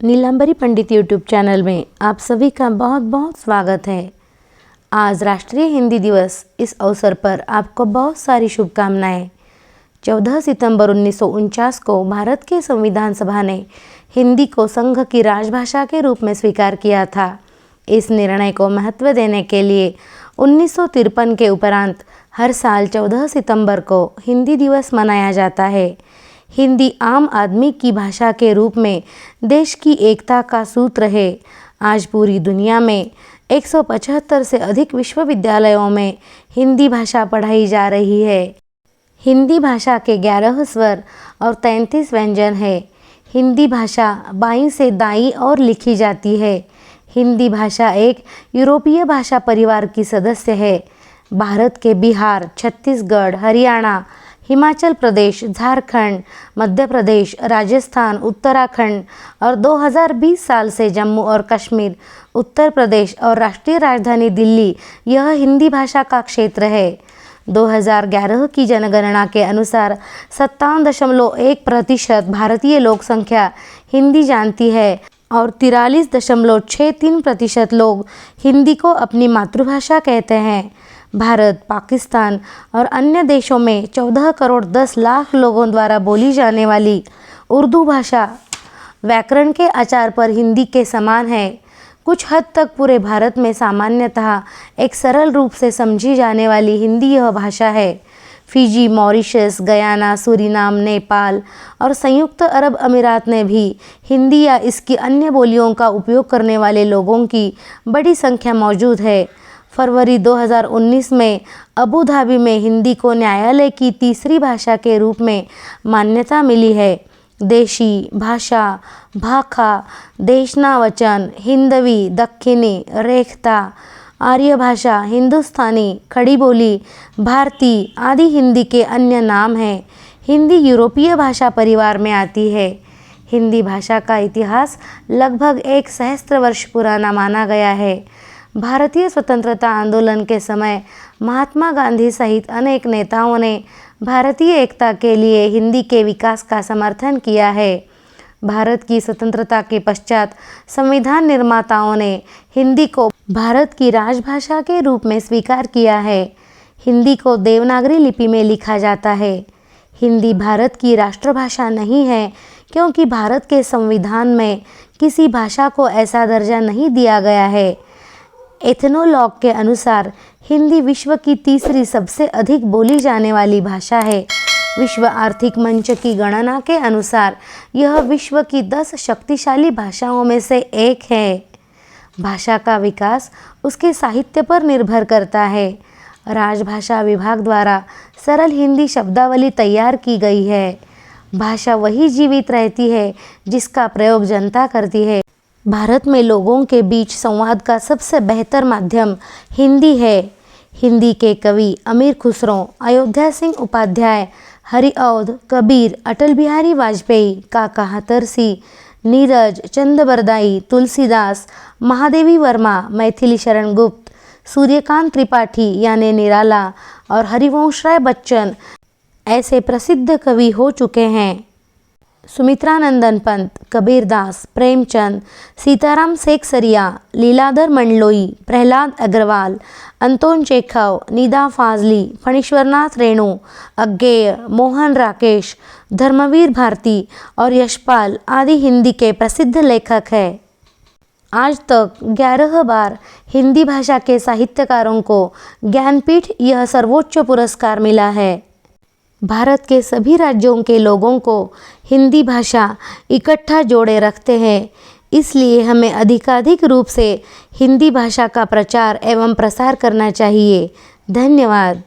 नीलांबरी पंडित YouTube channel में आप सभी का बहुत बहुत स्वागत है। आज राष्ट्रीय हिंदी दिवस, इस अवसर पर आपको बहुत सारी शुभकामनाएं। 14 सितंबर 1949 को भारत के संविधान सभा ने हिंदी को संघ की राजभाषा के रूप में स्वीकार किया था। इस निर्णय को महत्व देने के लिए 1953 के उपरांत हर साल 14 सितंबर को हिंदी दिवस मनाया जाता है। हिंदी आम आदमी की भाषा के रूप में देश की एकता का सूत्र है। आज पूरी दुनिया में 175 से अधिक विश्वविद्यालयों में हिंदी भाषा पढ़ाई जा रही है। हिंदी भाषा के 11 स्वर और 33 व्यंजन है। हिंदी भाषा बाईं से दाईं ओर लिखी जाती है। हिंदी भाषा एक यूरोपीय भाषा परिवार की सदस्य है। भारत के बिहार, छत्तीसगढ़, हरियाणा, हिमाचल प्रदेश, झारखंड, मध्य प्रदेश, राजस्थान, उत्तराखंड और 2020 साल से जम्मू और कश्मीर, उत्तर प्रदेश और राष्ट्रीय राजधानी दिल्ली यह हिंदी भाषा का क्षेत्र है। 2011 की जनगणना के अनुसार 57.1% भारतीय लोक संख्या हिंदी जानती है और 43.63% लोग हिंदी को अपनी मातृभाषा कहते हैं। भारत, पाकिस्तान और अन्य देशों में 14 करोड़ 10 लाख लोगों द्वारा बोली जाने वाली उर्दू भाषा व्याकरण के आधार पर हिंदी के समान है। कुछ हद तक पूरे भारत में सामान्यतः एक सरल रूप से समझी जाने वाली हिंदी यह भाषा है। Fiji, Mauritius, Guyana, Suriname, Nepal और संयुक्त अरब अमीरात ने भी हिंदी या इसकी अन्य बोलियों का उपयोग करने वाले लोगों की बड़ी संख्या मौजूद है। फरवरी 2019 में अबू धाबी में हिंदी को न्यायालय की तीसरी भाषा के रूप में मान्यता मिली है। देशी भाषा, भाखा, देशनावचन, हिंदवी, दक्खिनी, रेखता, आर्य भाषा, हिंदुस्तानी, खड़ी बोली, भारती आदि हिंदी के अन्य नाम हैं। हिंदी यूरोपीय भाषा परिवार में आती है। हिंदी भाषा का इतिहास लगभग 1 सहस्त्र वर्ष पुराना माना गया है। भारतीय स्वतंत्रता आंदोलन के समय महात्मा गांधी सहित अनेक नेताओं ने भारतीय एकता के लिए हिंदी के विकास का समर्थन किया है। भारत की स्वतंत्रता के पश्चात संविधान निर्माताओं ने हिंदी को भारत की राजभाषा के रूप में स्वीकार किया है। हिंदी को देवनागरी लिपि में लिखा जाता है। हिंदी भारत की राष्ट्रभाषा नहीं है क्योंकि भारत के संविधान में किसी भाषा को ऐसा दर्जा नहीं दिया गया है। एथनोलॉग के अनुसार हिंदी विश्व की तीसरी सबसे अधिक बोली जाने वाली भाषा है। विश्व आर्थिक मंच की गणना के अनुसार यह विश्व की 10 शक्तिशाली भाषाओं में से एक है। भाषा का विकास उसके साहित्य पर निर्भर करता है। राजभाषा विभाग द्वारा सरल हिंदी शब्दावली तैयार की गई है। भाषा वही जीवित रहती है जिसका प्रयोग जनता करती है। भारत में लोगों के बीच संवाद का सबसे बेहतर माध्यम हिंदी है। हिंदी के कवि अमीर खुसरो, अयोध्या सिंह उपाध्याय, हरिऔध, कबीर, अटल बिहारी वाजपेयी, काका हतरसी, नीरज, चंद बरदाई, तुलसीदास, महादेवी वर्मा, मैथिली शरण गुप्त, सूर्यकांत त्रिपाठी यानी निराला और हरिवंश राय बच्चन ऐसे प्रसिद्ध कवि हो चुके हैं। सुमित्रानंदन पंत, कबीरदास, प्रेमचंद, सीताराम सेकसरिया, लीलाधर मंडलोई, प्रहलाद अग्रवाल, अंतोन चेखव, निदा फाजली, फणीश्वरनाथ रेणु, अज्ञेय, मोहन राकेश, धर्मवीर भारती और यशपाल आदि हिंदी के प्रसिद्ध लेखक हैं। आज तक 11 बार हिंदी भाषा के साहित्यकारों को ज्ञानपीठ यह सर्वोच्च पुरस्कार मिला है। भारत के सभी राज्यों के लोगों को हिंदी भाषा इकट्ठा जोड़े रखते हैं। इसलिए हमें अधिकाधिक रूप से हिंदी भाषा का प्रचार एवं प्रसार करना चाहिए। धन्यवाद।